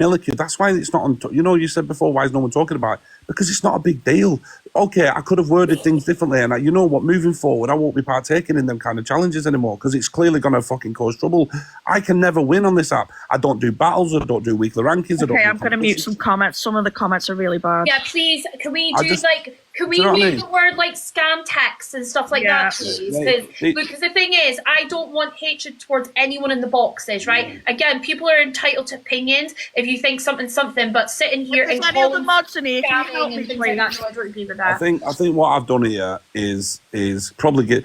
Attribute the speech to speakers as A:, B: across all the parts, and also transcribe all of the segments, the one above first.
A: Milicu, that's why it's not on. You know, you said before, why is no one talking about it? Because it's not a big deal. Okay, I could have worded things differently, and you know what? Moving forward, I won't be partaking in them kind of challenges anymore because it's clearly going to fucking cause trouble. I can never win on this app. I don't do battles. I don't do weekly rankings.
B: Okay, I'm going to mute some comments. Some of the comments are really bad.
C: Yeah, please. Can we do Can we mute the word like scam text and stuff like that, please? Because the thing is, I don't want hatred towards anyone in the boxes, right? Again, people are entitled to opinions. If you think something, but sitting here and calling
B: mods in here, can you help me, please?
C: I don't agree with that.
A: I think what I've done here is probably get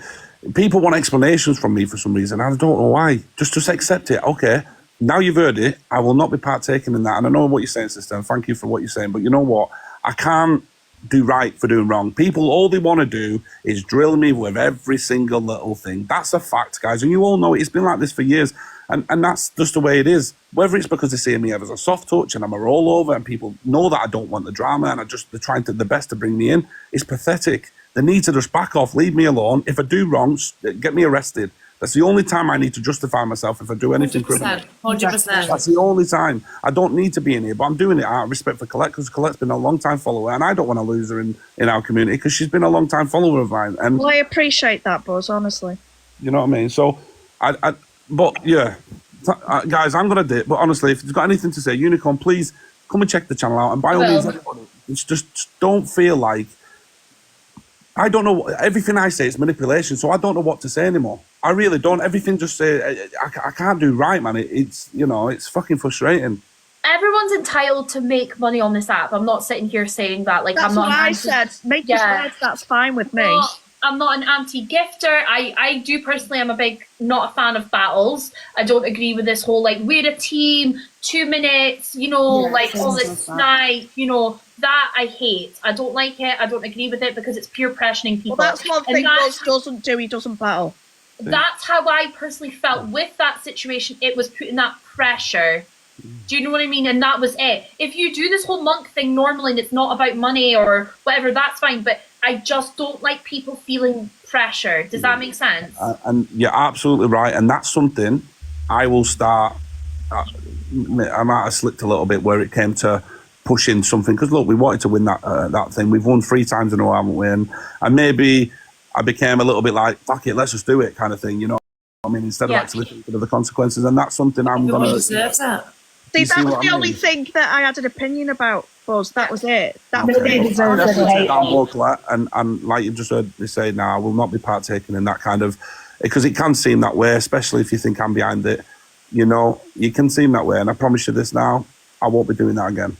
A: people want explanations from me for some reason. I don't know why. Just accept it. Okay, now you've heard it. I will not be partaking in that. And I know what you're saying, sister. And thank you for what you're saying. But you know what? I can't do right for doing wrong. People, all they want to do is drill me with every single little thing. That's a fact, guys. And you all know it. It's been like this for years. And that's just the way it is. Whether it's because they see me as a soft touch and I'm a rollover and people know that I don't want the drama and they're trying the best to bring me in, it's pathetic. They need to just back off, leave me alone. If I do wrong, get me arrested. That's the only time I need to justify myself if I do anything criminal.
C: 100%.
A: That's the only time. I don't need to be in here, but I'm doing it out of respect for Colette, because Colette's been a long-time follower, and I don't want to lose her in our community because she's been a long-time follower of mine. And
B: well, I appreciate that, Buzz, honestly.
A: You know what I mean? So, but yeah, guys, I'm going to dip. But honestly, if you've got anything to say, Unicorn, please come and check the channel out. And by all means, everybody, just don't feel like, I don't know, everything I say is manipulation, so I don't know what to say anymore. I really don't. Everything just say, I can't do right, man. It's, you know, it's fucking frustrating.
C: Everyone's entitled to make money on this app. I'm not sitting here saying that. Like,
B: that's
C: I'm not.
B: What I said. Make your words, that's fine with me.
C: I'm not an anti-gifter. I do personally, I'm not a fan of battles. I don't agree with this whole, like, we're a team, 2 minutes, you know, like all this snipe, you know, that I hate. I don't like it. I don't agree with it because it's peer pressuring people.
B: Well, that's one thing Buzz doesn't do. He doesn't battle.
C: That's how I personally felt with that situation. It was putting that pressure. Do you know what I mean? And that was it. If you do this whole monk thing normally and it's not about money or whatever, that's fine. But I just don't like people feeling pressure. Does that make sense?
A: And you're absolutely right. And that's something I will start. I might have slipped a little bit where it came to pushing something. Because look, we wanted to win that thing. We've won 3 times in a row, haven't we? And maybe I became a little bit like, fuck it, let's just do it kind of thing, you know? I mean, instead of actually thinking of the consequences. And that's something I'm going to...
B: See, that was the only thing that I had an opinion about, Buzz. That was it. That was
A: it. And like you've just heard me say now, I will not be partaking in that kind of... Because it can seem that way, especially if you think I'm behind it. You know, you can seem that way. And I promise you this now, I won't be doing that again.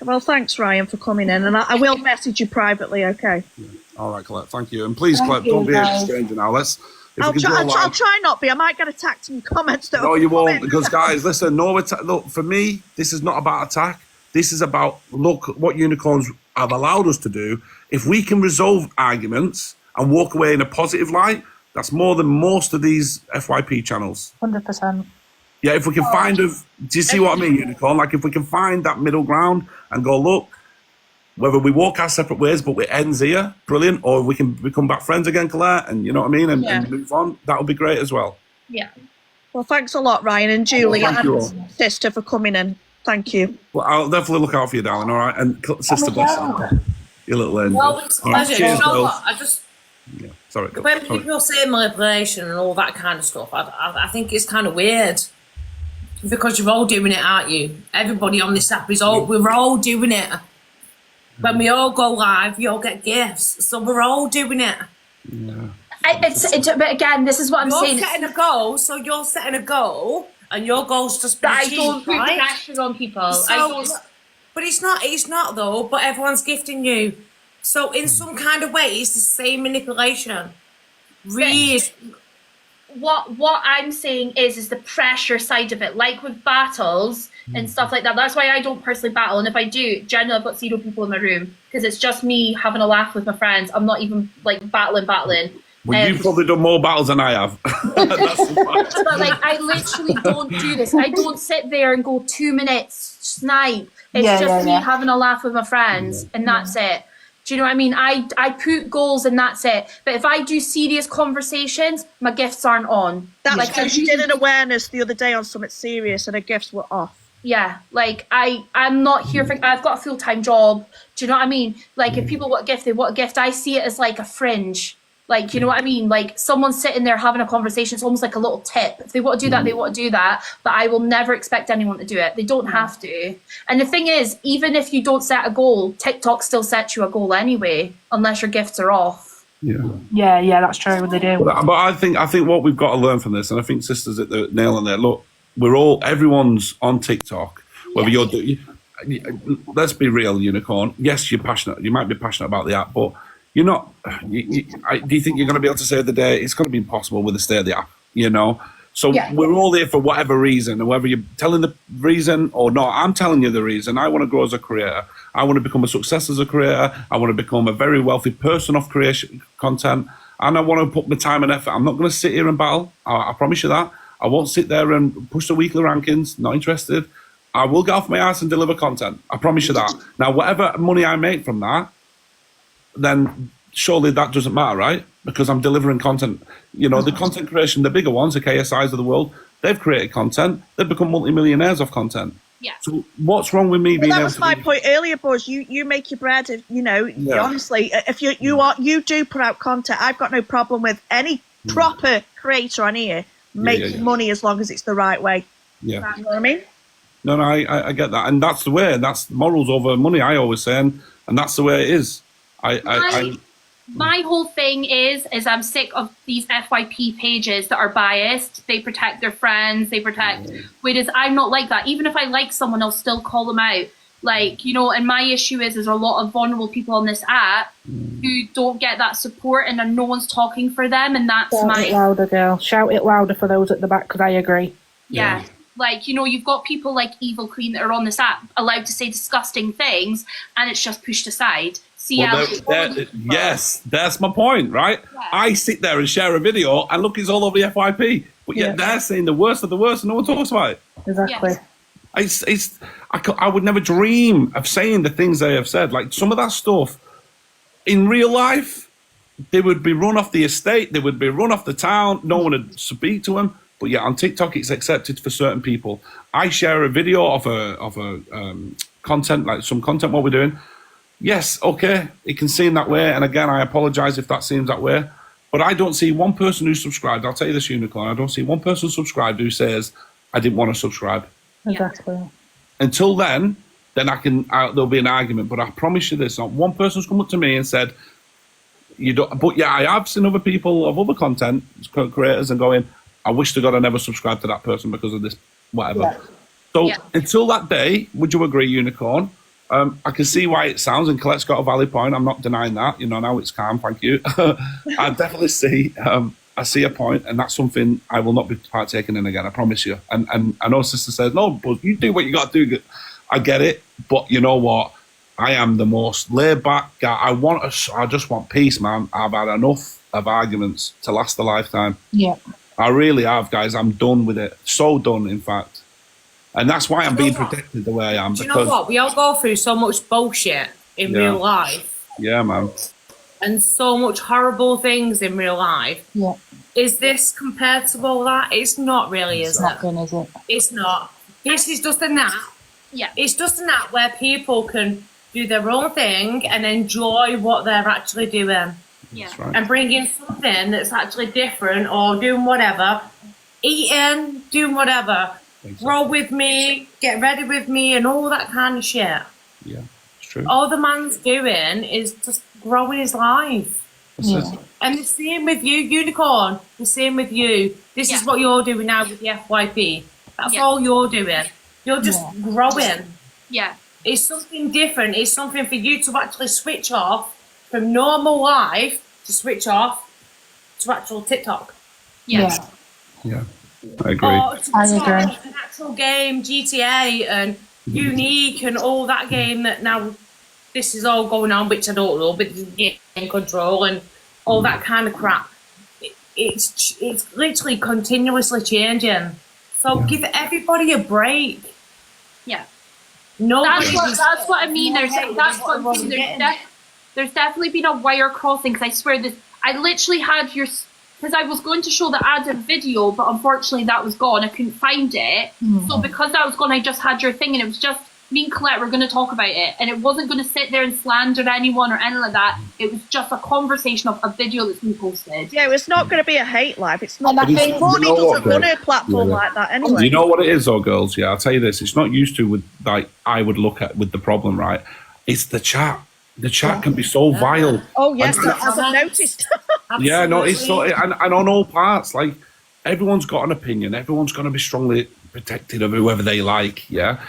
B: Well, thanks, Ryan, for coming in. And I will message you privately, okay?
A: Yeah. All right, Colette, thank you. And please, Colette, don't be a stranger now. I'll
B: try not be. I might get attacked in comments.
A: No, you won't, because guys, listen, look, for me, this is not about attack. This is about, look, what unicorns have allowed us to do. If we can resolve arguments and walk away in a positive light, that's more than most of these FYP channels.
D: 100%.
A: Yeah, if we can do you see what I mean, Unicorn? Like, if we can find that middle ground and go, look, whether we walk our separate ways, but it ends here, brilliant, or we can become back friends again, Colette, and you know what I mean, and move on, that would be great as well.
C: Yeah.
B: Well, thanks a lot, Ryan and Julie and sister for coming in. Thank you.
A: Well, I'll definitely look out for you, darling, all right? And sister, bless you. Your little angel.
E: Well, it's pleasure. Right, you know what? I just...
A: Yeah, sorry.
E: When people say manipulation and all that kind of stuff, I think it's kind of weird. Because you're all doing it, aren't you? Everybody on this app we're all doing it. When we all go live, you all get gifts. So we're all doing it.
A: Yeah.
C: But again, this is what I'm saying.
E: You're setting a goal, so you're setting a goal, and your goal's just
C: that I don't put pressure on people.
E: So, but it's not though. But everyone's gifting you. So in some kind of way, it's the same manipulation. Really.
C: What I'm saying is the pressure side of it, like with battles and stuff like that. That's why I don't personally battle, and if I do, generally I've got 0 people in my room because it's just me having a laugh with my friends. I'm not even like battling.
A: Well, you've probably done more battles than I have. That's
C: but like, I literally don't do this. I don't sit there and go 2 minutes snipe. It's just me having a laugh with my friends, and that's it. Do you know what I mean? I put goals and that's it. But if I do serious conversations, my gifts aren't on.
B: That's like, because you did an awareness the other day on something serious and her gifts were off.
C: Yeah, like I'm not here for. I've got a full-time job. Do you know what I mean? Like, if people want a gift, they want a gift. I see it as like a fringe. Like, you know what I mean? Like, someone sitting there having a conversation. It's almost like a little tip. If they want to do that, they want to do that. But I will never expect anyone to do it. They don't have to. And the thing is, even if you don't set a goal, TikTok still sets you a goal anyway, unless your gifts are off.
B: Yeah, that's true. They do.
A: But I think what we've got to learn from this, and I think sisters at the nail on there. Look, everyone's on TikTok. Whether let's be real, Unicorn. Yes, you're passionate. You might be passionate about the app, but you're not. Do you think you're going to be able to save the day? It's going to be impossible with the state of the app. You know. So we're all here for whatever reason, and whether you're telling the reason or not, I'm telling you the reason. I want to grow as a creator. I want to become a success as a creator. I want to become a very wealthy person off creation content, and I want to put my time and effort. I'm not going to sit here and battle. I promise you that. I won't sit there and push the weekly rankings. Not interested. I will get off my ass and deliver content. I promise you that. Now, whatever money I make from that, then surely that doesn't matter, right? Because I'm delivering content. You know, the content creation, the bigger ones, the KSIs of the world, they've created content. They've become multimillionaires off content.
C: Yeah.
A: So what's wrong with me being
B: That
A: able
B: was
A: to
B: my point earlier, Buzz. You make your bread. You know, honestly, if you do put out content, I've got no problem with any proper creator on here making money as long as it's the right way.
A: Yeah.
B: You know what I mean?
A: No, I get that, and that's the way. That's morals over money. I always say, and that's the way it is.
C: My whole thing is I'm sick of these FYP pages that are biased. They protect their friends. They protect. Whereas I'm not like that. Even if I like someone, I'll still call them out. Like, you know, and my issue is there's a lot of vulnerable people on this app who don't get that support, and then no one's talking for them, and that's
B: Shout it louder, girl. Shout it louder for those at the back, because I agree.
C: Yeah. Like, you know, you've got people like Evil Queen that are on this app allowed to say disgusting things, and it's just pushed aside.
A: Yes, that's my point, right? Yeah. I sit there and share a video, and look, it's all over the FYP, but yet they're saying the worst of the worst, and no one talks about it.
B: Exactly.
A: Yes. I would never dream of saying the things they have said. Like, some of that stuff in real life, they would be run off the estate, they would be run off the town, no one would speak to them. But yeah, on TikTok, it's accepted for certain people. I share a video of a content, like some content, what we're doing. Yes, okay, it can seem that way. And again, I apologize if that seems that way. But I don't see one person who's subscribed. I'll tell you this, Unicorn. I don't see one person subscribed who says, I didn't want to subscribe.
B: Exactly.
A: Until then there'll be an argument. But I promise you this, not one person's come up to me and said, you don't. But yeah, I have seen other people of other content creators and going, I wish to God I never subscribed to that person because of this, whatever. Yeah. So until that day, would you agree, Unicorn? I can see why it sounds, and Colette's got a valid point. I'm not denying that. You know, now it's calm, thank you. I definitely see, I see a point, and that's something I will not be partaking in again, I promise you. And I know sister says, no, but you do what you got to do. I get it, but you know what? I am the most laid back guy. I just want peace, man. I've had enough of arguments to last a lifetime.
B: Yeah.
A: I really have, guys. I'm done with it. So done, in fact. And that's why I'm being protected the way I am.
E: Do you know what? We all go through so much bullshit in real life.
A: Yeah, man.
E: And so much horrible things in real life.
B: Yeah.
E: Is this compared to all that? It's not really, is it?
B: Is it?
E: It's not. This is just an app.
C: Yeah.
E: It's just an app where people can do their own thing and enjoy what they're actually doing.
C: Yeah.
A: Right.
E: And bring in something that's actually different, or doing whatever, eating, doing whatever, grow with me, get ready with me, and all that kind of shit.
A: Yeah, it's true.
E: All the man's doing is just growing his life.
B: Yeah.
E: And the same with you, Unicorn, the same with you. This is what you're doing now with the FYP. That's all you're doing. You're just growing.
C: Yeah.
E: It's something different. It's something for you to actually switch off from normal life to switch off to actual TikTok.
C: Yeah.
A: Yeah, I agree.
E: Or to an actual game, GTA and Unique and all that game that now this is all going on, which I don't know, but game control and all that kind of crap. It's literally continuously changing. So give everybody a break.
C: Yeah.
E: Nobody
C: that's what I mean. There's definitely been a wire crossing, because I swear this. I literally had your because I was going to show the added video, but unfortunately that was gone. I couldn't find it. So because that was gone, I just had your thing, and it was just me and Colette were going to talk about it, and it wasn't going to sit there and slander anyone or anything like that. It was just a conversation of a video that's been posted.
B: Yeah, it's not going to be a hate live. It's not.
A: It's,
B: Morny
A: you know
B: doesn't
A: what,
B: run a platform like that anyway.
A: You know what it is, though, girls? Yeah, I'll tell you this. It's not used to with, like, I would look at with the problem, right? It's the chat. The chat can be so vile.
B: Oh, yes, as I've noticed.
A: Yeah, no, it's so, and on all parts, like, everyone's got an opinion. Everyone's going to be strongly protected of whoever they like, yeah?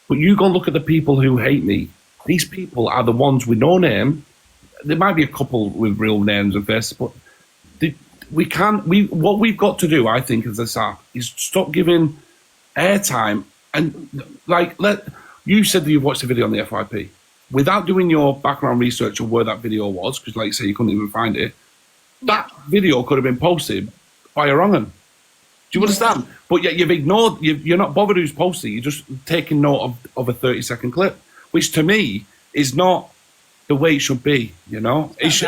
A: But you go and look at the people who hate me. These people are the ones with no name. There might be a couple with real names and faces, but what we've got to do, I think, as this app, is stop giving airtime. And, like, you said that you watched the video on the FYP. Without doing your background research of where that video was, because, like you say, you couldn't even find it, that video could have been posted by a wrong one. Do you understand? But yet you've ignored, you're not bothered who's posting, you're just taking note of a 30-second clip, which to me is not the way it should be, you know? It's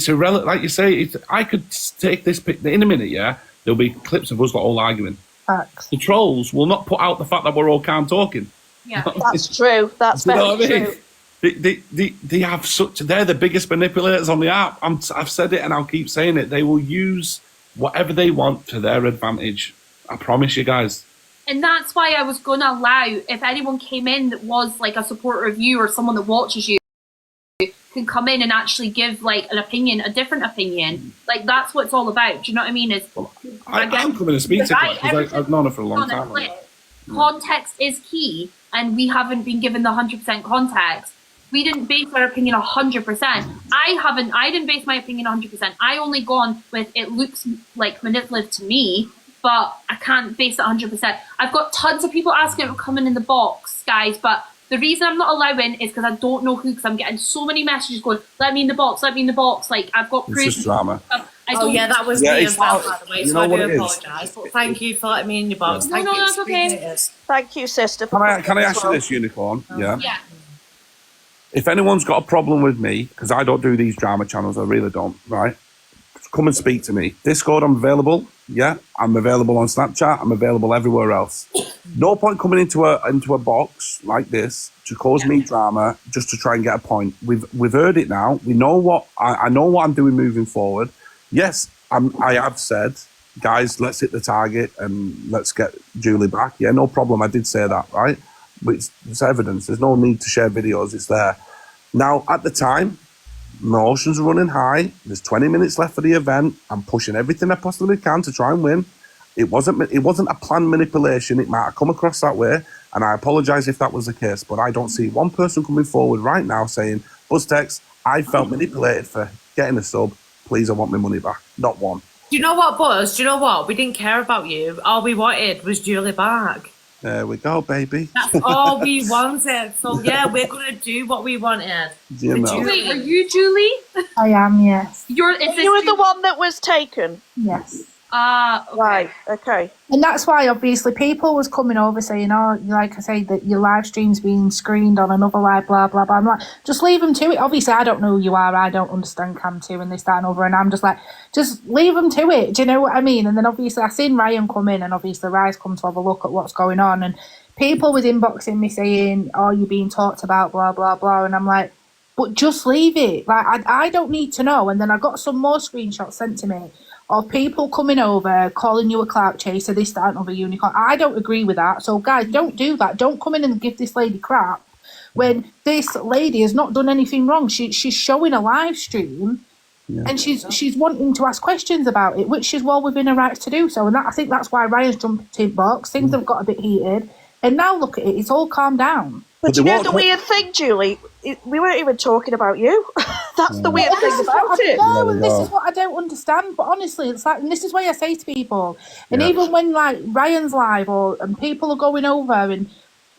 A: irrelevant. Like you say, I could take this in a minute, yeah? There'll be clips of us all arguing.
D: Facts.
A: The trolls will not put out the fact that we're all calm talking.
C: Yeah.
B: That's true. That's very true.
A: They have they're the biggest manipulators on the app. I've said it and I'll keep saying it. They will use whatever they want to their advantage. I promise you guys.
C: And that's why I was going to allow, if anyone came in that was like a supporter of you or someone that watches you, can come in and actually give like an opinion, a different opinion. Like that's what it's all about. Do you know what I mean?
A: I'm coming to speak to her because I've known her for a long time.
C: Context is key, and we haven't been given the 100% context. We didn't base our opinion 100%. I didn't base my opinion 100%. I only gone with it looks like manipulative to me, but I can't base it 100%. I've got tons of people asking if I'm coming in the box, guys, but the reason I'm not allowing is because I don't know who, because I'm getting so many messages going, let me in the box, let me in the box. Like, I've got
A: It's just drama.
E: That was me as well, by the way, so I do apologise. But thank you for letting me in your box.
C: No, that's okay.
B: Thank you, sister.
A: Can I ask you this, Unicorn? Yeah.
C: Yeah.
A: If anyone's got a problem with me, because I don't do these drama channels, I really don't, right? Come and speak to me. Discord, I'm available. Yeah, I'm available on Snapchat. I'm available everywhere else. No point coming into a box like this to cause me drama just to try and get a point. We've heard it now. We know what I know what I'm doing moving forward. Yes, I have said, guys, let's hit the target and let's get Julie back. Yeah, no problem. I did say that, right? But it's evidence. There's no need to share videos. It's there. Now, at the time, my emotions are running high. There's 20 minutes left for the event. I'm pushing everything I possibly can to try and win. It wasn't a planned manipulation. It might have come across that way, and I apologise if that was the case. But I don't see one person coming forward right now saying, Buzztex, I felt manipulated for getting a sub. Please, I want my money back. Not one.
E: Do you know what, Buzz? Do you know what? We didn't care about you. All we wanted was Julie back.
A: There we go, baby.
E: That's all we wanted. So yeah, we're gonna do what we wanted.
A: You know.
C: Wait, are you Julie?
D: I am, yes.
B: You were the one that was taken?
D: Yes.
C: Okay.
B: Right, okay.
D: And that's why, obviously, people was coming over saying, oh, like I say, that your live stream's being screened on another live, blah, blah, blah. I'm like, just leave them to it. Obviously, I don't know who you are. I don't understand Cam 2 and this, that, and over. And I'm just like, just leave them to it. Do you know what I mean? And then, obviously, I seen Ryan come in, and obviously, Ryan's come to have a look at what's going on. And people was inboxing me saying, oh, you're being talked about, blah, blah, blah. And I'm like, but just leave it. Like, I don't need to know. And then I got some more screenshots sent to me of people coming over, calling you a clout chaser, this, that, and other unicorn. I don't agree with that. So, guys, don't do that. Don't come in and give this lady crap when this lady has not done anything wrong. She's showing a live stream, and she's wanting to ask questions about it, which is well within her rights to do so. And I think that's why Ryan's jumped in box. Things have got a bit heated. And now look at it. It's all calmed down.
B: But you know the weird thing, Julie? We weren't even talking about you. That's the weird thing about it.
D: No, and this is what I don't understand. But honestly, it's like, and this is why I say to people, and even when like Ryan's live and people are going over and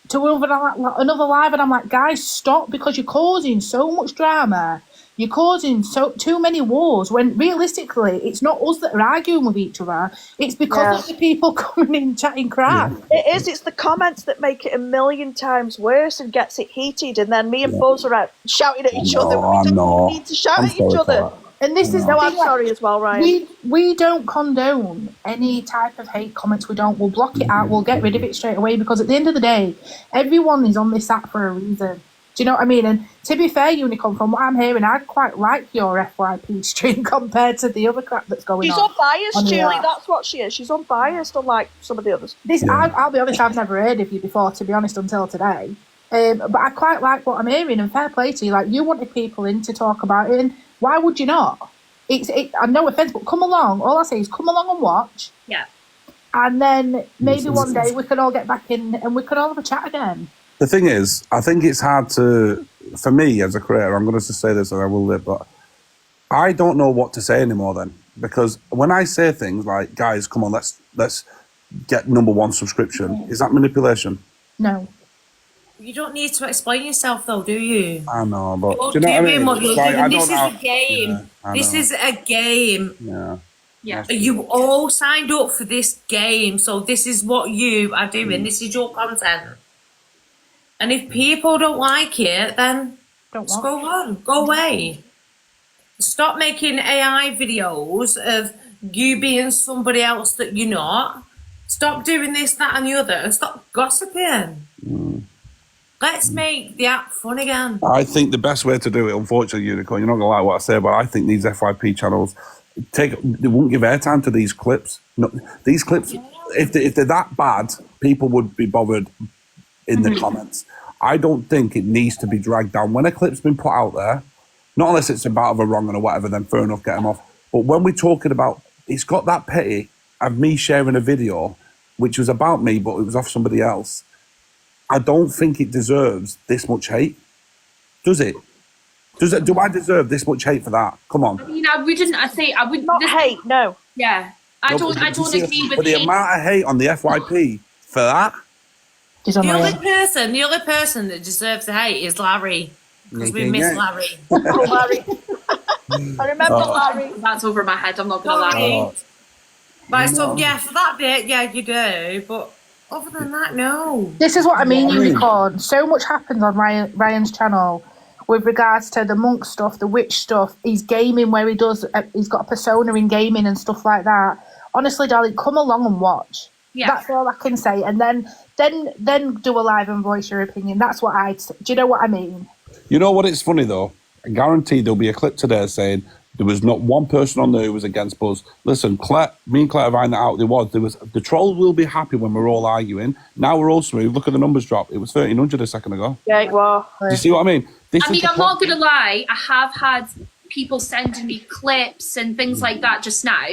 D: to another live, and I'm like, guys, stop, because you're causing so much drama. You're causing too many wars when realistically it's not us that are arguing with each other. It's because of the people coming in chatting crap.
B: It is. It's the comments that make it a million times worse and gets it heated. And then me and Buzz are out shouting at each other. We don't need to shout at each other.
D: And this is
B: No,
D: the
B: I'm
D: thing, like,
B: sorry as well, Ryan.
D: we don't condone any type of hate comments. We don't. We'll block it out. We'll get rid of it straight away, because at the end of the day, everyone is on this app for a reason. Do you know what I mean? And to be fair, Unicorn, from what I'm hearing, I quite like your FYP stream compared to the other crap that's going on.
B: She's unbiased,
D: on
B: Julie.
D: here.
B: That's what she is. She's unbiased, unlike some of the others.
D: I'll be honest, I've never heard of you before, to be honest, until today. But I quite like what I'm hearing, and fair play to you. Like, you wanted people in to talk about it, and why would you not? No offense, but come along. All I say is come along and watch.
C: Yeah.
D: And then maybe one day we could all get back in and we could all have a chat again.
A: The thing is, I think it's hard for me as a creator, I'm going to just say this and I will live, but I don't know what to say anymore then. Because when I say things like, guys, come on, let's get #1 subscription, is that manipulation?
D: No.
E: You don't need to explain yourself, though, do you?
A: I know, but
E: You're
A: do you know what I mean?
E: what you're
A: Like,
E: doing. This is a game.
A: Yeah,
E: this is a game.
A: Yeah.
C: Yeah.
E: You all signed up for this game, so this is what you are doing. This is your content. And if people don't like it, then just go on, go away. Stop making AI videos of you being somebody else that you're not. Stop doing this, that, and the other, and stop gossiping. Let's make the app fun again.
A: I think the best way to do it, unfortunately, Unicorn, you're not going to like what I say, but I think these FYP channels, they won't give airtime to these clips. No, these clips, if they're that bad, people would be bothered in the comments. I don't think it needs to be dragged down. When a clip's been put out there, not unless it's about of a wrong or whatever, then fair enough, get them off. But when we're talking about, it's got that petty of me sharing a video, which was about me, but it was off somebody else. I don't think it deserves this much hate. Does it? Do I deserve this much hate for that? Come on.
C: I mean, I wouldn't. I would
B: Not hate, no.
C: Yeah, I don't agree with
A: But the
C: hate.
A: amount of hate on the FYP for that.
E: The only person that deserves the hate is Larry, because we miss Larry.
B: Oh, Larry. I remember Larry.
C: That's over my head. I'm not gonna lie.
E: Right, so yeah, for that bit, yeah, you do, but other than that, no.
D: This is what I mean, Unicorn. So much happens on Ryan's channel with regards to the monk stuff, the witch stuff. He's gaming where he's got a persona in gaming and stuff like that. Honestly, darling, come along and watch. Yeah. That's all I can say. And then do a live and voice your opinion. That's what I'd say. Do you know what I mean?
A: You know what? It's funny though. I guarantee there'll be a clip today saying there was not one person on there who was against Buzz. Listen, me and Claire have found that out. There was. The trolls will be happy when we're all arguing. Now we're all smooth. Look at the numbers drop. It was 1,300 a second ago.
B: Yeah, it was.
A: Do you see what I mean?
C: I'm not gonna lie. I have had people sending me clips and things like that just now,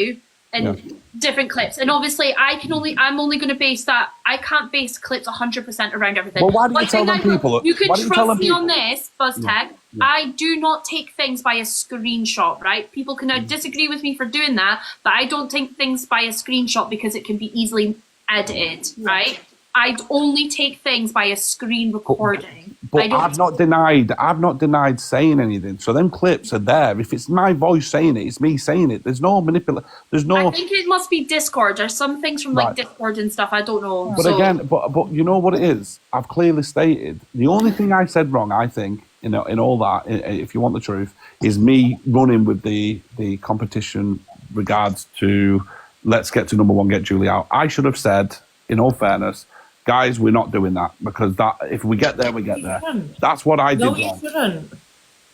C: and different clips. And obviously, I'm only going to base that. I can't base clips 100% around everything.
A: Well, why do you tell them people?
C: You can trust me on this, Buzztex. I do not take things by a screenshot, right? People can now disagree with me for doing that, but I don't take things by a screenshot because it can be easily edited, right? I'd only take things by a screen recording.
A: But I've not denied saying anything. So them clips are there. If it's my voice saying it, it's me saying it. There's no manipulation. There's no.
C: I think it must be Discord. There's some things from like Discord and stuff. I don't know.
A: But again, but you know what it is? I've clearly stated the only thing I said wrong. I think in all that, if you want the truth, is me running with the competition regards to let's get to #1, get Julie out. I should have said, in all fairness, guys, we're not doing that because if we get there, we get there. That's what I did wrong.
E: No, you shouldn't.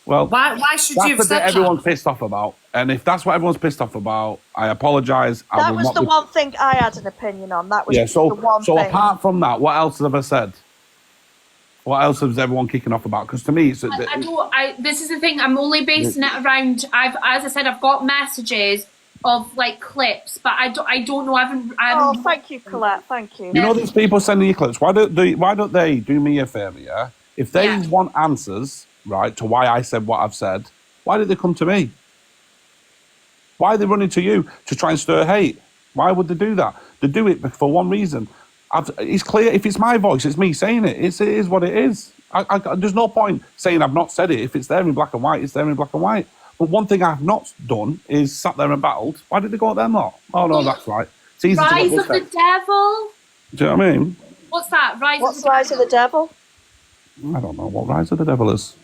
A: Well,
E: why should you have said that?
A: Everyone's pissed off about, and if that's what everyone's pissed off about, I apologise.
B: That was the one thing I had an opinion on. That was the one thing.
A: So apart from that, what else have I said? What else is everyone kicking off about? Because to me, this
C: is the thing. I'm only basing it around. As I said, I've got messages of like clips, but I don't know. I haven't.
B: Oh, thank you, Colette. Thank you.
A: You know these people sending you clips. Why don't they do me a favour? Yeah, if they want answers, right, to why I said what I've said, why did they come to me? Why are they running to you to try and stir hate? Why would they do that? They do it for one reason. It's clear. If it's my voice, it's me saying it. It is what it is. There's no point saying I've not said it. If it's there in black and white, it's there in black and white. But one thing I've not done is sat there and battled. Why did they go at them lot? Oh no, that's right. It's easy
C: Rise of the Devil.
A: Do you know what I mean?
C: What's that?
B: Rise of the Devil?
A: I don't know what Rise of the Devil is.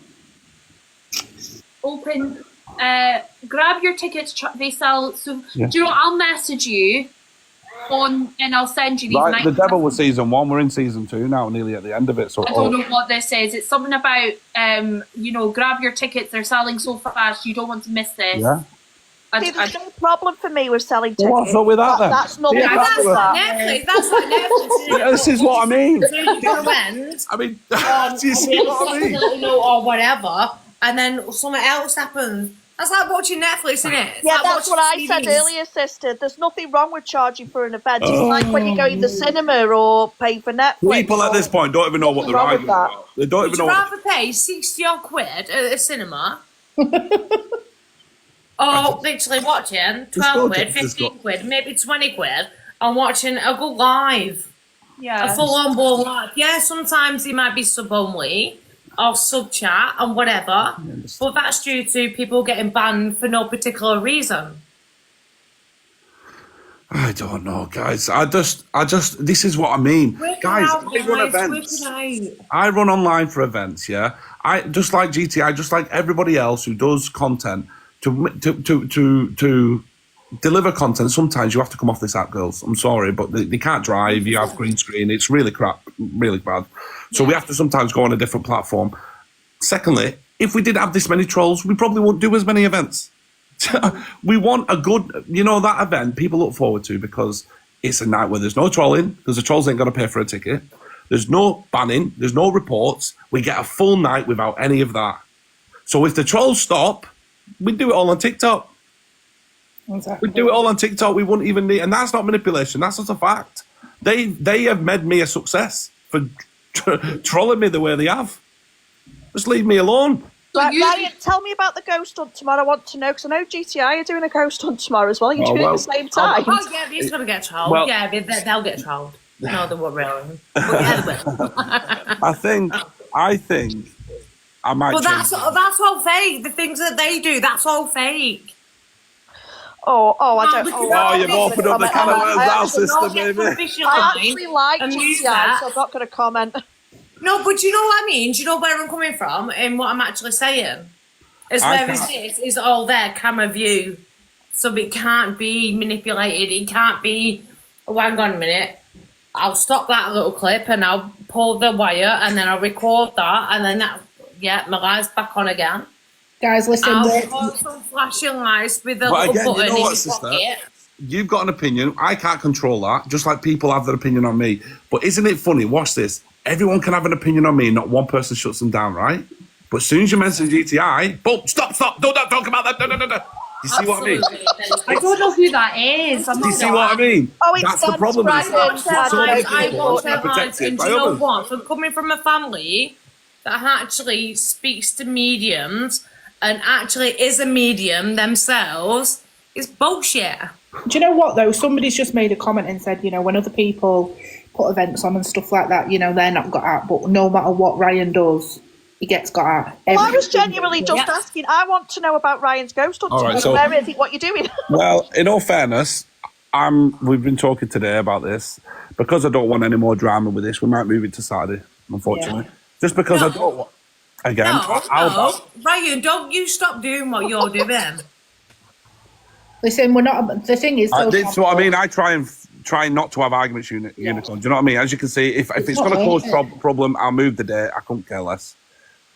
C: Open. grab your tickets. They sell. So do you know? I'll message you on, and I'll send you these.
A: Right, The Devil was season 1. We're in season 2 now, nearly at the end of it. So
C: I don't know what this is. It's something about grab your tickets. They're selling so fast. You don't want to miss this.
A: Yeah.
B: See, there's no problem for me with selling tickets.
A: What's up with that then?
B: That's not
A: Yeah,
E: That's like Netflix. That's like Netflix.
A: This is what I mean.
E: So you go end.
A: I mean, do you see what I mean?
E: Or whatever, and then something else happens. That's like watching Netflix, isn't it? It's
B: Yeah,
E: like
B: that's
E: watching
B: what I said
E: CDs.
B: earlier, sister. There's nothing wrong with charging for an event. It's like when you go to the cinema or pay for Netflix.
A: People at this point don't even know what they're
B: wrong with
A: arguing about. They don't
E: Would
A: even
E: you
A: know.
E: rather pay 60-odd quid at a cinema? Or literally watching 12 quid, 15 quid, maybe 20 quid, and watching a good live.
C: Yeah.
E: A full-on ball live. Yeah, sometimes it might be sub-only or sub-chat and whatever, but that's due to people getting banned for no particular reason.
A: I don't know, guys. I just. This is what I mean, guys. I run events. I run online for events. Yeah, I just like GTI, just like everybody else who does content to deliver content. Sometimes you have to come off this app, girls. I'm sorry, but they can't drive. You have green screen. It's really crap, really bad. So we have to sometimes go on a different platform. Secondly, if we did have this many trolls, we probably wouldn't do as many events. We want a good, that event people look forward to because it's a night where there's no trolling, because the trolls ain't got to pay for a ticket. There's no banning, there's no reports. We get a full night without any of that. So if the trolls stop, we'd do it all on TikTok.
D: Exactly.
A: We'd do it all on TikTok. We wouldn't even need, and that's not manipulation. That's just a fact. They have made me a success for trolling me the way they have. Just leave me alone.
C: So
B: Ryan, tell me about the ghost hunt tomorrow. I want to know because I know GTI are doing a ghost hunt tomorrow as well. You're doing it at the same time.
E: Oh yeah, he's gonna get trolled.
A: Well-
E: Yeah, they'll get trolled. No, they won't really. But yeah, they will.
A: I think I might.
E: But
A: change
E: that's all fake. The things that they do, that's all fake.
B: Oh, I don't.
A: Oh, you've opened up the can of worms now, sister, baby.
B: I actually like GTI, so I'm not going to comment.
E: No, but you know what I mean? Do you know where I'm coming from and what I'm actually saying? It's it's all there, camera view. So it can't be manipulated. It can't be, oh, hang on a minute. I'll stop that little clip and I'll pull the wire and then I'll record that and then my light's back on again.
D: Guys, listen.
E: I'll put some flashing lights with a little button in your pocket.
A: You've got an opinion. I can't control that, just like people have their opinion on me. But isn't it funny? Watch this. Everyone can have an opinion on me, not one person shuts them down, right? But as soon as you mention GTI, boom, stop, don't talk about that. No. You see what I mean?
C: I don't know who that is.
A: Do you see what I mean?
B: Oh, it's
A: that's the problem.
E: I watch their lives,
A: protected
E: and
A: by
E: do you know
A: others.
E: what? From coming from a family that actually speaks to mediums and actually is a medium themselves, it's bullshit.
D: Do you know what though? Somebody's just made a comment and said, when other people put events on and stuff like that, they're not got out. But no matter what Ryan does, he gets got out.
B: Well, I was genuinely just asking. I want to know about Ryan's ghost hunt.
A: All right,
B: so where is he? What you doing?
A: Well, in all fairness, we've been talking today about this because I don't want any more drama with this. We might move it to Saturday, unfortunately, just because I don't want. Again,
E: No, Ryan, don't you stop doing what you're doing.
D: Listen, we're not. The thing is,
A: that's what I mean. I try not to have arguments, Unicorn. Do you know what I mean? As you can see, if it's going to cause problem, I'll move the date. I couldn't care less.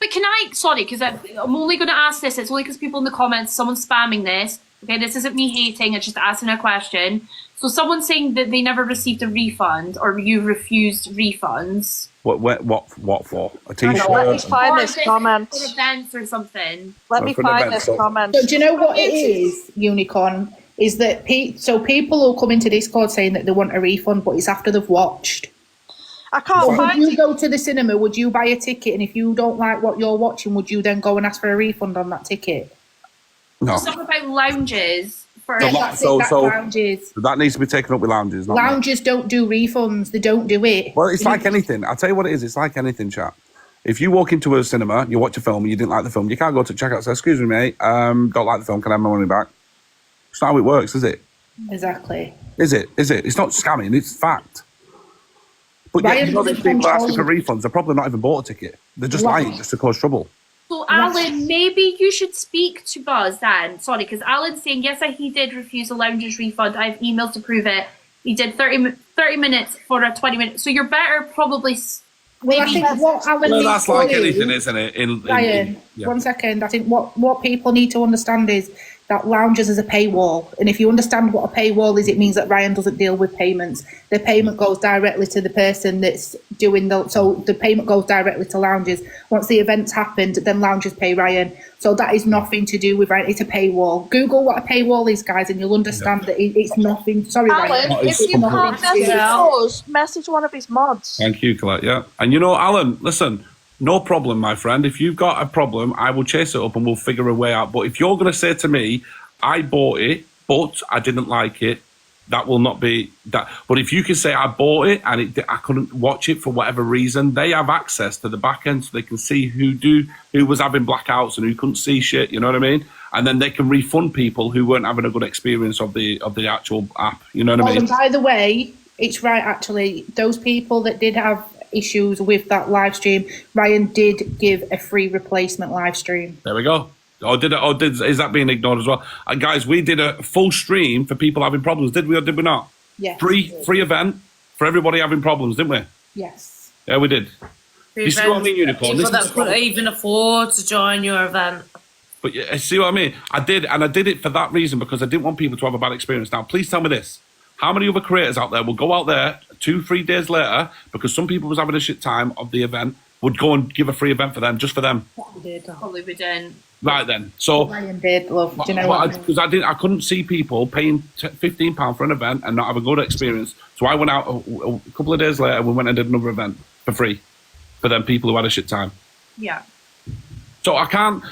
C: But can I, sorry, because I'm only going to ask this. It's only because people in the comments, someone's spamming this. Okay, this isn't me hating. It's just asking a question. So someone's saying that they never received a refund or you refused refunds.
A: What for? A T-shirt?
B: Let me find this comment.
C: For events or something.
B: Let me find this comment.
D: So do you know what it is, Unicorn? Is that people will come into Discord saying that they want a refund, but it's after they've watched.
B: I can't find
D: Would you go to the cinema? Would you buy a ticket? And if you don't like what you're watching, would you then go and ask for a refund on that ticket?
A: No.
C: Something about lounges.
D: That's lounges.
A: That needs to be taken up with lounges. Not
D: lounges don't do refunds. They don't do it.
A: Well, it's like anything. I'll tell you what it is. It's like anything, chat. If you walk into a cinema, you watch a film, and you didn't like the film, you can't go to checkout and say, "Excuse me, mate, don't like the film. Can I have my money back?" It's not how it works, is it?
D: Exactly.
A: Is it? It's not scamming. It's fact. But yeah, these people asking for refunds. They're probably not even bought a ticket. They're just lying just to cause trouble.
C: So, Alan, maybe you should speak to Buzz then. Sorry, because Alan's saying, yes, he did refuse a lounger's refund. I have emails to prove it. He did 30 minutes for a 20-minute. So you're better probably...
D: Well, I think what Alan
A: Well,
D: needs
A: that's
D: to
A: like
D: do,
A: anything, isn't it?
D: Ryan,
A: Yeah.
D: 1 second. I think what people need to understand is that lounges is a paywall. And if you understand what a paywall is, it means that Ryan doesn't deal with payments. The payment goes directly to the person that's doing so the payment goes directly to lounges. Once the event's happened, then lounges pay Ryan. So that is nothing to do with Ryan. It's a paywall. Google what a paywall is, guys, and you'll understand that it's nothing. Sorry, Ryan.
B: Alan, if you can't message us, message one of his mods.
A: Thank you, Colette. Yeah. And you know, Alan, listen, no problem, my friend. If you've got a problem, I will chase it up and we'll figure a way out. But if you're going to say to me, I bought it, but I didn't like it, that will not be that. But if you can say I bought it and I couldn't watch it for whatever reason, they have access to the back end so they can see who was having blackouts and who couldn't see shit. You know what I mean? And then they can refund people who weren't having a good experience of the actual app. You know what I mean?
D: And by the way, it's right. Actually, those people that did have issues with that live stream, Ryan did give a free replacement live stream.
A: There we go. Is that being ignored as well? Guys, we did a full stream for people having problems, did we or did we not?
D: Yes.
A: Free event for everybody having problems, didn't we?
D: Yes.
A: Yeah, we did. You see what I mean, Unicorn?
E: People that couldn't even afford to join your event.
A: But you see what I mean? I did it for that reason, because I didn't want people to have a bad experience. Now, please tell me this. How many other creators out there will go out there 2-3 days later, because some people was having a shit time of the event, would go and give a free event for them, just for them?
C: Probably we didn't.
A: Right then. So,
D: Ryan did, love. Do you know what I mean?
A: Because I couldn't see people paying £15 for an event and not have a good experience. So I went out a couple of days later. We went and did another event for free for them people who had a shit time.
C: Yeah.
A: So I can't.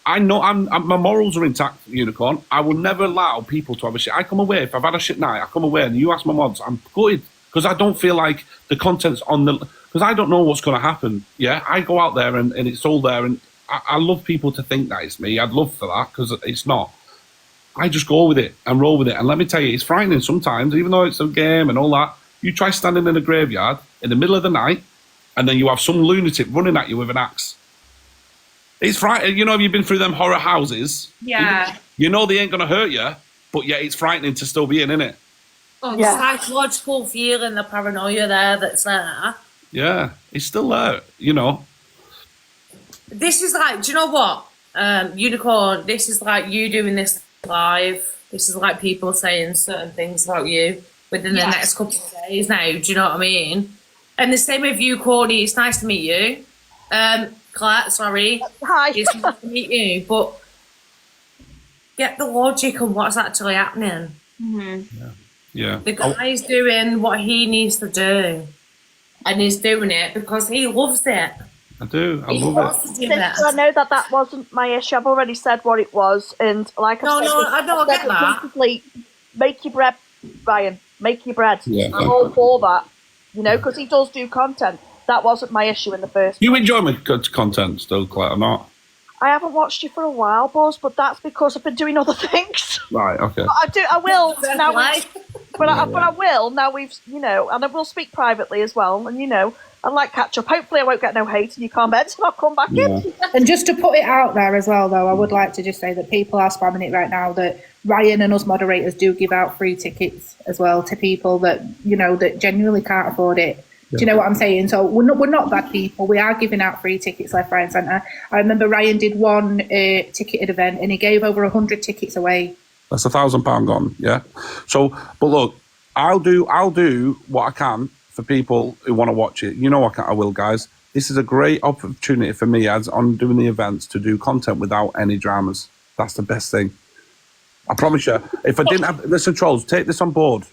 A: I know my morals are intact, Unicorn. I will never allow people to have a shit. I come away, if I've had a shit night, I come away and you ask my mods, I'm gutted, because I don't feel like the content's on the, because I don't know what's going to happen. Yeah, I go out there and it's all there, and I love people to think that it's me. I'd love for that, because it's not. I just go with it and roll with it. And let me tell you, it's frightening sometimes, even though it's a game and all that. You try standing in a graveyard in the middle of the night, and then you have some lunatic running at you with an axe. It's frightening. You know, you've been through them horror houses.
C: Yeah.
A: You know they ain't going to hurt you, but yeah, it's frightening to still be in it?
E: Oh,
B: Yeah.
E: psychological feeling, the paranoia that's there.
A: Yeah, it's still there, you know.
E: This is like, do you know what? Unicorn, this is like you doing this live. This is like people saying certain things about you within the next couple of days now. Do you know what I mean? And the same with you, Courtney. It's nice to meet you. Colette, sorry.
B: Hi.
E: It's nice to meet you. But get the logic on what's actually happening.
C: Mm-hmm.
A: Yeah.
E: The guy's doing what he needs to do. And he's doing it because he loves it.
A: I do. I
E: He
A: love
E: wants
A: it.
E: to do it.
B: I know that wasn't my issue. I've already said what it was, and like I said,
E: I get that.
B: repeatedly, make your bread, Ryan. Make your bread.
A: Yeah.
B: I'm all for that. You know, because he does do content. That wasn't my issue in the first.
A: You enjoy my good content still, Claire, or not?
B: I haven't watched you for a while, Buzz, but that's because I've been doing other things.
A: Right. Okay.
B: But I will now.
E: Right.
B: But I will now. We've, you know, and I will speak privately as well. And you know, I like catch up. Hopefully, I won't get no hate in your comments, and I'll come back in.
D: And just to put it out there as well, though, I would like to just say that people are spamming it right now, that Ryan and us moderators do give out free tickets as well to people that, you know, that genuinely can't afford it. Do you know what I'm saying? So we're not bad people. We are giving out free tickets left, right and centre. I remember Ryan did one ticketed event and he gave over 100 tickets away.
A: That's £1,000 gone. Yeah. So, but look, I'll do what I can for people who want to watch it. You know I will, guys. This is a great opportunity for me as on doing the events to do content without any dramas. That's the best thing. I promise you. If I didn't have, listen, trolls, take this on board.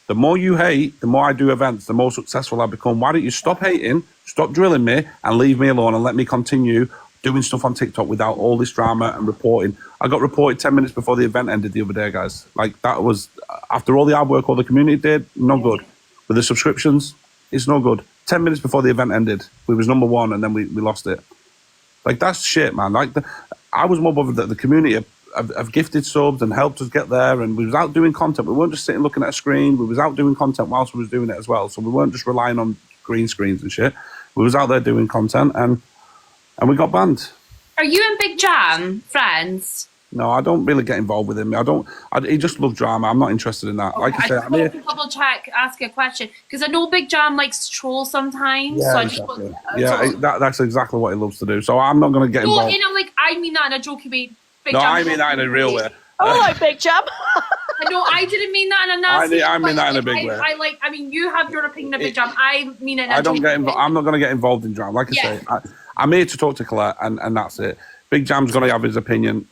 A: The more you hate, the more I do events, the more successful I become. Why don't you stop hating, stop drilling me, and leave me alone and let me continue doing stuff on TikTok without all this drama and reporting. I got reported 10 minutes before the event ended the other day, guys. Like, that was, after all the hard work all the community did, no good. With the subscriptions, it's no good. 10 minutes before the event ended, we was #1 and then we lost it. Like, that's shit, man. Like, I was more bothered that the community have gifted subs and helped us get there, and we was out doing content. We weren't just sitting looking at a screen. We was out doing content whilst we was doing it as well. So we weren't just relying on green screens and shit. We was out there doing content, and we got banned.
C: Are you and Big Jam friends?
A: No, I don't really get involved with him. He just loves drama. I'm not interested in that.
C: Okay,
A: Like I said,
C: just wanted to double check, ask you a question because I know Big Jam likes to troll sometimes.
A: Yeah,
C: so
A: exactly. That's exactly what he loves to do. So I'm not going to get involved.
C: You know, like I mean that in a jokey way. Big
A: No,
C: Jam
A: I mean that in a real way.
B: Oh, like Big Jam.
C: No, I didn't mean that in a nasty.
A: I mean that in a big way.
C: I mean, you have your opinion of Big Jam. I mean it. In a
A: I don't
C: jokey
A: get
C: way.
A: I'm not going to get involved in drama. Like I say, I'm here to talk to Colette, and that's it. Big Jam's going to have his opinion.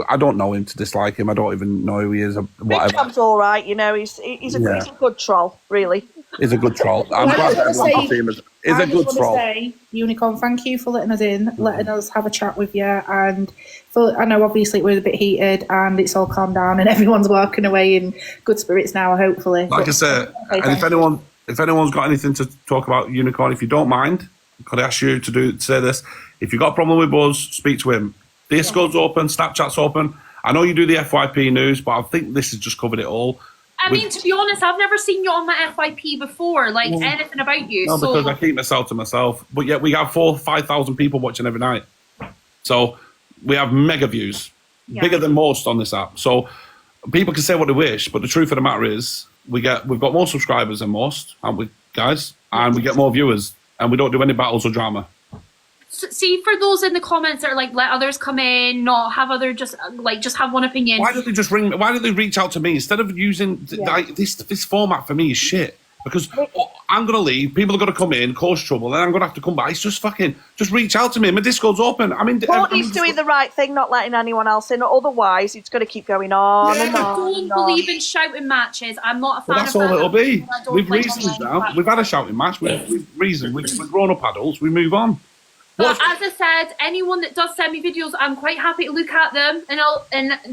A: I don't know him to dislike him. I don't even know who he is. Or whatever.
B: Big Jam's all right, you know. He's a good troll, really.
A: He's a good troll. I'm glad that everyone can see him as he's a good troll.
D: Say, Unicorn, thank you for letting us in, letting us have a chat with you. And I know obviously it was a bit heated and it's all calmed down and everyone's walking away in good spirits now, hopefully.
A: Like I said, and if anyone's got anything to talk about Unicorn, if you don't mind, could I ask you to say this? If you've got a problem with Buzz, speak to him. Discord's open, Snapchat's open. I know you do the FYP news, but I think this has just covered it all.
C: I mean, to be honest, I've never seen you on my FYP before, like anything about you.
A: No, because I keep myself to myself. But yet we have 4,000 to 5,000 people watching every night. So we have mega views, bigger than most on this app. So people can say what they wish, but the truth of the matter is we've got more subscribers than most, haven't we, guys? And we get more viewers, and we don't do any battles or drama.
C: See, for those in the comments that are like, let others come in, not have other, just have one opinion.
A: Why don't they just ring me? Why don't they reach out to me instead of using this format? For me is shit because I'm gonna leave. People are gonna come in, cause trouble, and I'm gonna have to come back. It's just just reach out to me. My Discord's open. I mean,
B: Courtney's doing the right thing, not letting anyone else in. Otherwise, it's going to keep going on and on.
C: I don't believe in shouting matches. I'm not a fan.
A: Well, that's
C: of
A: all
C: that.
A: it'll be. We've
C: like
A: reasoned now. We've had a shouting match. We've reasoned. We're grown-up adults. We move on.
C: But as I said, anyone that does send me videos, I'm quite happy to look at them, and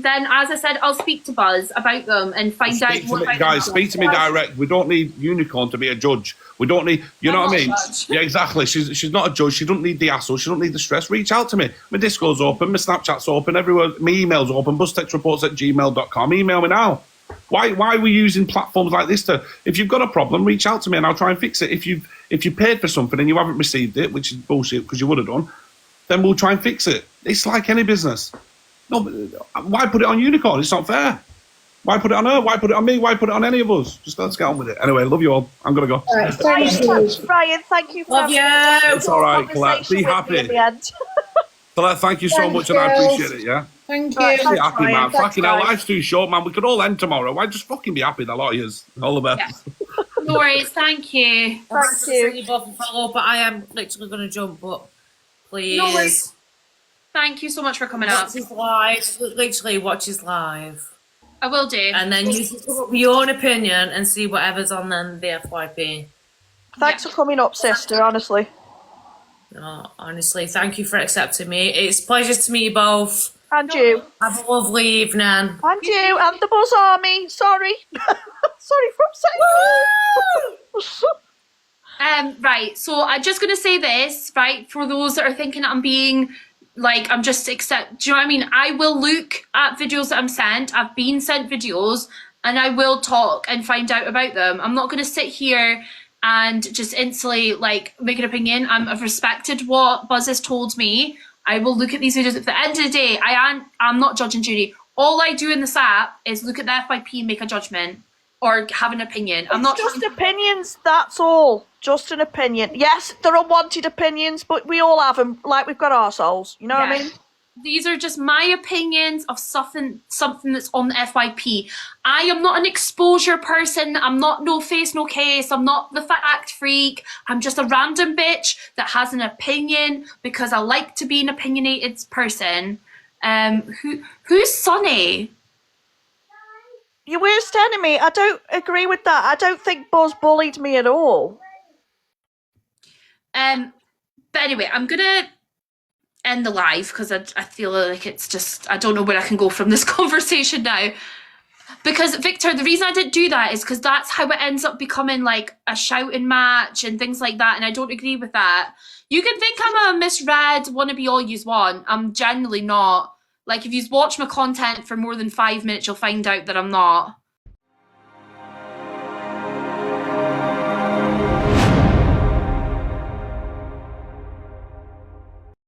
C: then, as I said, I'll speak to Buzz about them and find out what about
A: guys,
C: them.
A: speak to me direct. We don't need Unicorn to be a judge. We don't need, you know what I mean? Yeah, exactly. She's not a judge. She don't need the hassle. She don't need the stress. Reach out to me. My Discord's open. My Snapchat's open. Everywhere. My email's open. Buzztexreports@gmail.com. Email me now. Why are we using platforms like this to? If you've got a problem, reach out to me and I'll try and fix it. If you paid for something and you haven't received it, which is bullshit because you would have done, then we'll try and fix it. It's like any business. No, but why put it on Unicorn? It's not fair. Why put it on her? Why put it on me? Why put it on any of us? Just let's get on with it. Anyway, love you all. I'm gonna go.
B: Brian, thank you for
E: Love you.
A: It's all right, Colette. Be happy. Colette, thank you so much, and I appreciate it. Yeah.
D: Thank you.
A: Be happy, man. Fucking our life's too short, man. We could all end tomorrow. Why just fucking be happy? The lot of yous. All the best.
C: Yeah. No worries. Thank you.
B: Thank you.
E: But I am literally going to jump. But please.
C: No worries. Thank you so much for coming up.
E: Watch his live. Literally watch his live.
C: I will do.
E: And then you can come up with your own opinion and see whatever's on then the FYP.
B: Thanks for coming up, sister, honestly.
E: No, honestly, thank you for accepting me. It's a pleasure to meet you both.
B: And you.
E: Have a lovely evening.
B: And you. And the Buzz Army. Sorry. Sorry for saying
C: Right, so I'm just going to say this, right, for those that are thinking I'm being, like, I'm just do you know what I mean? I will look at videos that I'm sent. I've been sent videos, and I will talk and find out about them. I'm not going to sit here and just instantly, like, make an opinion. I've respected what Buzz has told me. I will look at these videos. At the end of the day, I'm not judging Judy. All I do in this app is look at the FYP and make a judgment or have an opinion. I'm not
B: just opinions, that's all. Just an opinion. Yes, they're unwanted opinions, but we all have them, like we've got our souls. You know what I mean?
C: These are just my opinions of something that's on the FYP. I am not an exposure person. I'm not no face, no case. I'm not the fact freak. I'm just a random bitch that has an opinion because I like to be an opinionated person. Who's Sonny?
B: Your worst enemy. I don't agree with that. I don't think Buzz bullied me at all.
C: But anyway, I'm gonna end the live because I feel like it's just, I don't know where I can go from this conversation now. Because Victor, the reason I didn't do that is because that's how it ends up becoming like a shouting match and things like that, and I don't agree with that. You can think I'm a misread wannabe all yous want. I'm genuinely not. Like, if you've watched my content for more than 5 minutes, you'll find out that I'm not.